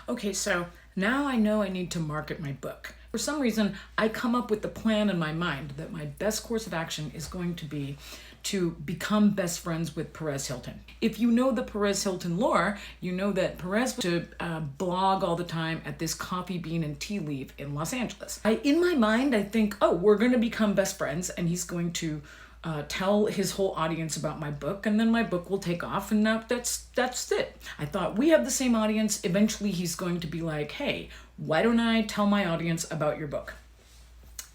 Okay, so now I know I need to market my book. For some reason, I come up with the plan in my mind that my best course of action is going to be to become best friends with Perez Hilton. If you know the Perez Hilton lore, you know that Perez was to blog all the time at this coffee bean and tea leaf in Los Angeles. In my mind, I think, oh, we're going to become best friends, and he's going to tell his whole audience about my book, and then my book will take off, and now that's it. I thought, we have the same audience. Eventually he's going to be like, hey, why don't I tell my audience about your book?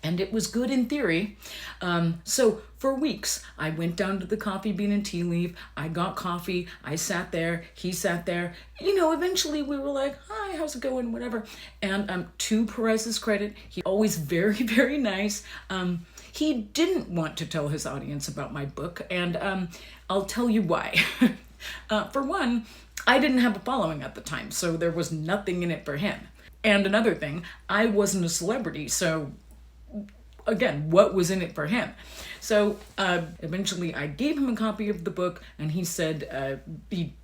And it was good in theory. So for weeks, I went down to the coffee bean and tea leaf. I got coffee. I sat there. He sat there. Eventually we were like, hi, how's it going? Whatever. And to Perez's credit, he always very, very nice. He didn't want to tell his audience about my book, and I'll tell you why. For one, I didn't have a following at the time, so there was nothing in it for him. And another thing, I wasn't a celebrity, so again, what was in it for him? So eventually I gave him a copy of the book, and he said he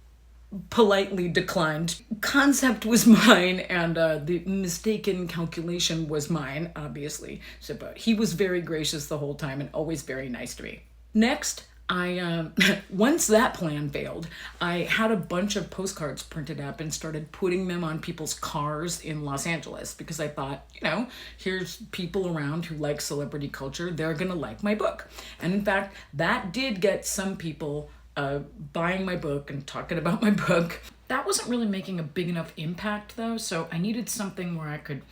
politely declined. Concept was mine, and the mistaken calculation was mine, obviously. So, but he was very gracious the whole time and always very nice to me. Next, once that plan failed, I had a bunch of postcards printed up and started putting them on people's cars in Los Angeles, because I thought, here's people around who like celebrity culture. They're gonna like my book. And in fact, that did get some people buying my book and talking about my book. That wasn't really making a big enough impact though, so I needed something where I could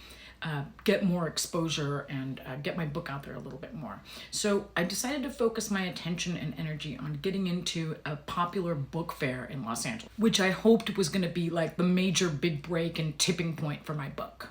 get more exposure and get my book out there a little bit more. So I decided to focus my attention and energy on getting into a popular book fair in Los Angeles, which I hoped was going to be like the major big break and tipping point for my book.